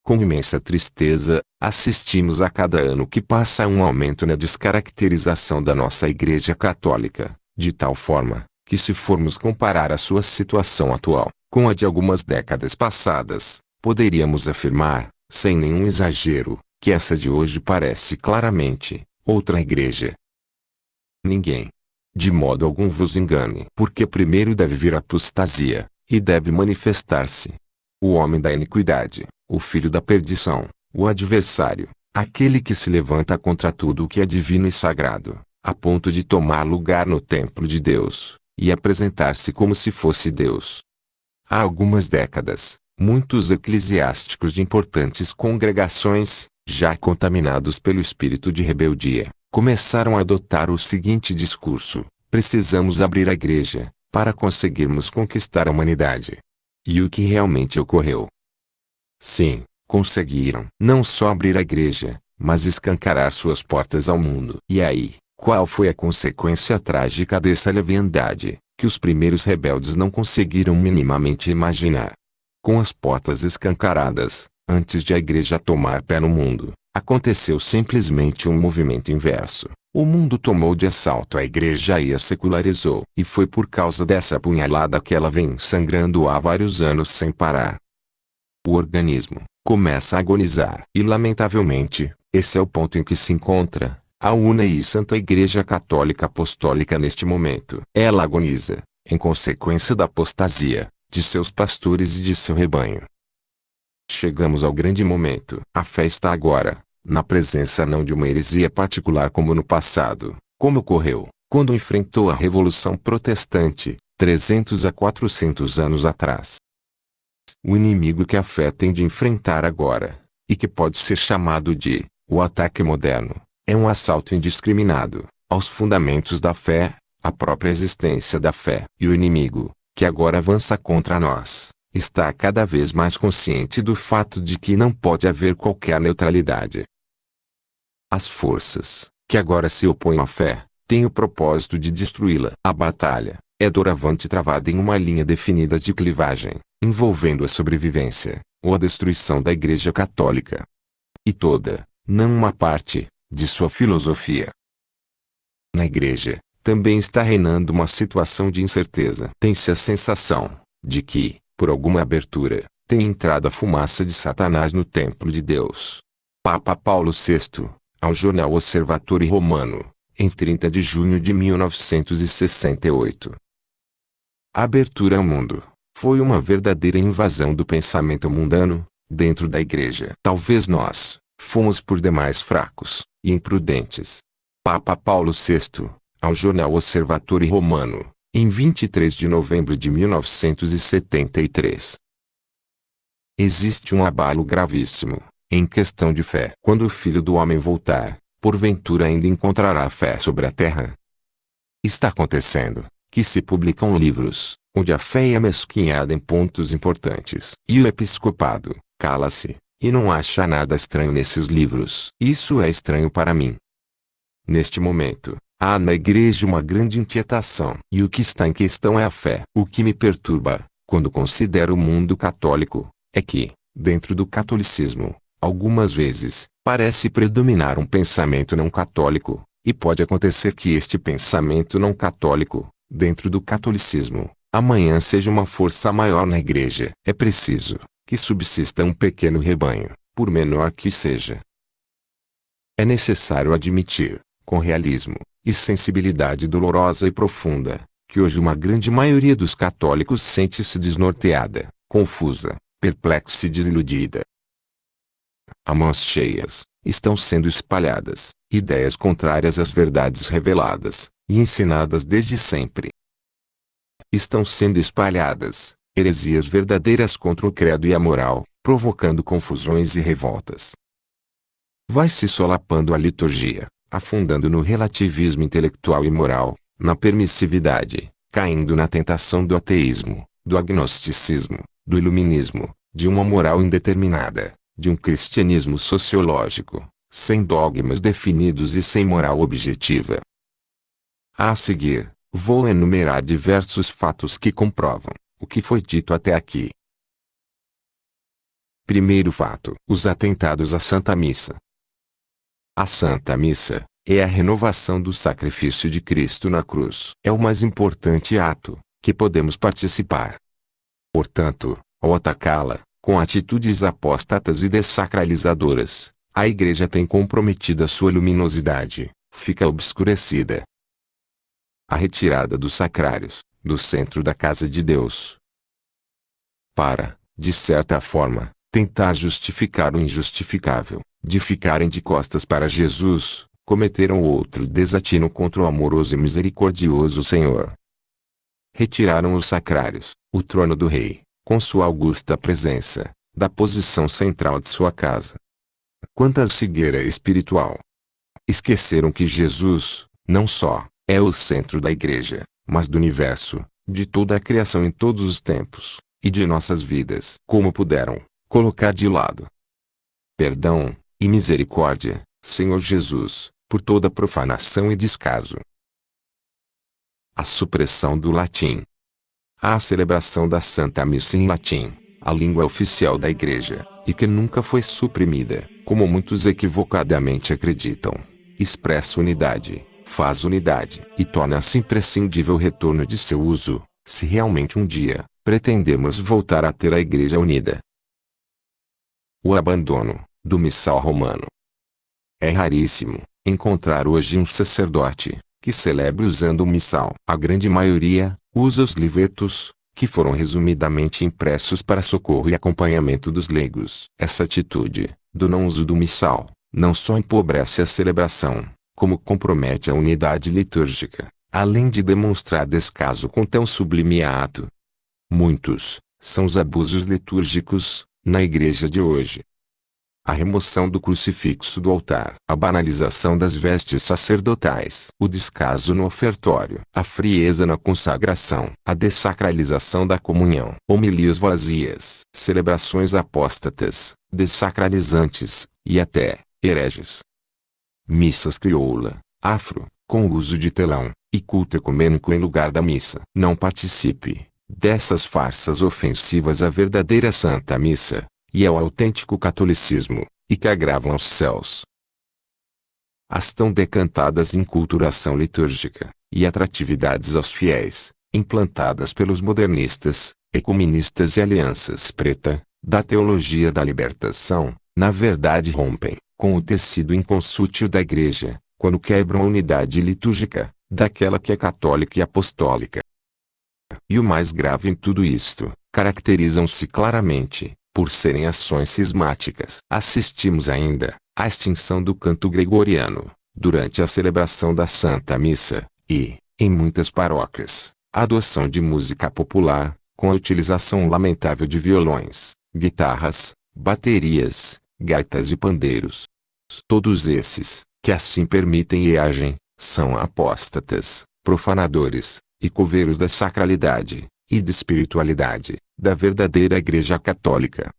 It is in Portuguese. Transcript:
Com imensa tristeza, assistimos a cada ano que passa a um aumento na descaracterização da nossa Igreja Católica, de tal forma, que se formos comparar a sua situação atual, com a de algumas décadas passadas, poderíamos afirmar, sem nenhum exagero, que essa de hoje parece claramente outra igreja. Ninguém, de modo algum, vos engane, porque primeiro deve vir a apostasia, e deve manifestar-se o homem da iniquidade, o filho da perdição, o adversário, aquele que se levanta contra tudo o que é divino e sagrado, a ponto de tomar lugar no templo de Deus, e apresentar-se como se fosse Deus. Há algumas décadas, muitos eclesiásticos de importantes congregações, já contaminados pelo espírito de rebeldia, começaram a adotar o seguinte discurso: precisamos abrir a igreja, para conseguirmos conquistar a humanidade. E o que realmente ocorreu? Sim, conseguiram não só abrir a igreja, mas escancarar suas portas ao mundo. E aí, qual foi a consequência trágica dessa leviandade, que os primeiros rebeldes não conseguiram minimamente imaginar? Com as portas escancaradas, antes de a igreja tomar pé no mundo, aconteceu simplesmente um movimento inverso. O mundo tomou de assalto a igreja e a secularizou. E foi por causa dessa apunhalada que ela vem sangrando há vários anos sem parar. O organismo começa a agonizar. E lamentavelmente, esse é o ponto em que se encontra a Una e Santa Igreja Católica Apostólica neste momento. Ela agoniza, em consequência da apostasia de seus pastores e de seu rebanho. Chegamos ao grande momento. A fé está agora na presença não de uma heresia particular como no passado, como ocorreu quando enfrentou a Revolução Protestante, 300 a 400 anos atrás. O inimigo que a fé tem de enfrentar agora, e que pode ser chamado de o ataque moderno, é um assalto indiscriminado aos fundamentos da fé, à própria existência da fé. E o inimigo, que agora avança contra nós, está cada vez mais consciente do fato de que não pode haver qualquer neutralidade. As forças, que agora se opõem à fé, têm o propósito de destruí-la. A batalha é doravante travada em uma linha definida de clivagem, envolvendo a sobrevivência, ou a destruição da Igreja Católica. E toda, não uma parte, de sua filosofia. Na Igreja, também está reinando uma situação de incerteza. Tem-se a sensação de que, por alguma abertura, tem entrado a fumaça de Satanás no templo de Deus. Papa Paulo VI, ao jornal Osservatore Romano, em 30 de junho de 1968. A abertura ao mundo foi uma verdadeira invasão do pensamento mundano, dentro da igreja. Talvez nós fomos por demais fracos e imprudentes. Papa Paulo VI, ao jornal Osservatore Romano, em 23 de novembro de 1973. Existe um abalo gravíssimo em questão de fé. Quando o Filho do Homem voltar, porventura ainda encontrará fé sobre a terra? Está acontecendo que se publicam livros onde a fé é amesquinhada em pontos importantes. E o episcopado cala-se, e não acha nada estranho nesses livros. Isso é estranho para mim. Neste momento, há na igreja uma grande inquietação. E o que está em questão é a fé. O que me perturba, quando considero o mundo católico, é que, dentro do catolicismo, algumas vezes, parece predominar um pensamento não católico, e pode acontecer que este pensamento não católico, dentro do catolicismo, amanhã seja uma força maior na igreja. É preciso que subsista um pequeno rebanho, por menor que seja. É necessário admitir, com realismo e sensibilidade dolorosa e profunda, que hoje uma grande maioria dos católicos sente-se desnorteada, confusa, perplexa e desiludida. A mãos cheias, estão sendo espalhadas ideias contrárias às verdades reveladas e ensinadas desde sempre. Estão sendo espalhadas heresias verdadeiras contra o credo e a moral, provocando confusões e revoltas. Vai-se solapando a liturgia, afundando no relativismo intelectual e moral, na permissividade, caindo na tentação do ateísmo, do agnosticismo, do iluminismo, de uma moral indeterminada, de um cristianismo sociológico, sem dogmas definidos e sem moral objetiva. A seguir, vou enumerar diversos fatos que comprovam o que foi dito até aqui. Primeiro fato: os atentados à Santa Missa. A Santa Missa é a renovação do sacrifício de Cristo na cruz. É o mais importante ato que podemos participar. Portanto, ao atacá-la, com atitudes apóstatas e dessacralizadoras, a Igreja tem comprometido a sua luminosidade, fica obscurecida. A retirada dos sacrários, do centro da casa de Deus. Para, de certa forma, tentar justificar o injustificável, de ficarem de costas para Jesus, cometeram outro desatino contra o amoroso e misericordioso Senhor. Retiraram os sacrários, o trono do rei, com sua augusta presença, da posição central de sua casa. Quanta cegueira espiritual! Esqueceram que Jesus, não só, é o centro da Igreja, mas do universo, de toda a criação em todos os tempos, e de nossas vidas. Como puderam colocar de lado perdão e misericórdia, Senhor Jesus, por toda profanação e descaso. A supressão do latim. A celebração da Santa Missa em latim, a língua oficial da Igreja, e que nunca foi suprimida, como muitos equivocadamente acreditam, expressa unidade, faz unidade e torna-se imprescindível o retorno de seu uso, se realmente um dia pretendemos voltar a ter a Igreja unida. O abandono do missal romano. É raríssimo encontrar hoje um sacerdote que celebre usando o missal. A grande maioria usa os livretos, que foram resumidamente impressos para socorro e acompanhamento dos leigos. Essa atitude, do não uso do missal, não só empobrece a celebração, como compromete a unidade litúrgica, além de demonstrar descaso com tão sublime ato. Muitos são os abusos litúrgicos na Igreja de hoje. A remoção do crucifixo do altar, a banalização das vestes sacerdotais, o descaso no ofertório, a frieza na consagração, a dessacralização da comunhão, homilias vazias, celebrações apóstatas, dessacralizantes, e até hereges. Missas crioula, afro, com uso de telão, e culto ecumênico em lugar da missa. Não participe dessas farsas ofensivas à verdadeira Santa Missa e ao autêntico catolicismo, e que agravam os céus. As tão decantadas inculturação litúrgica, e atratividades aos fiéis, implantadas pelos modernistas, ecumenistas e alianças preta, da teologia da libertação, na verdade rompem com o tecido inconsútil da Igreja, quando quebram a unidade litúrgica, daquela que é católica e apostólica. E o mais grave em tudo isto, caracterizam-se claramente por serem ações cismáticas. Assistimos ainda à extinção do canto gregoriano, durante a celebração da Santa Missa, e, em muitas paróquias, a adoção de música popular, com a utilização lamentável de violões, guitarras, baterias, gaitas e pandeiros. Todos esses, que assim permitem e agem, são apóstatas, profanadores, e coveiros da sacralidade, e da espiritualidade, da verdadeira Igreja Católica.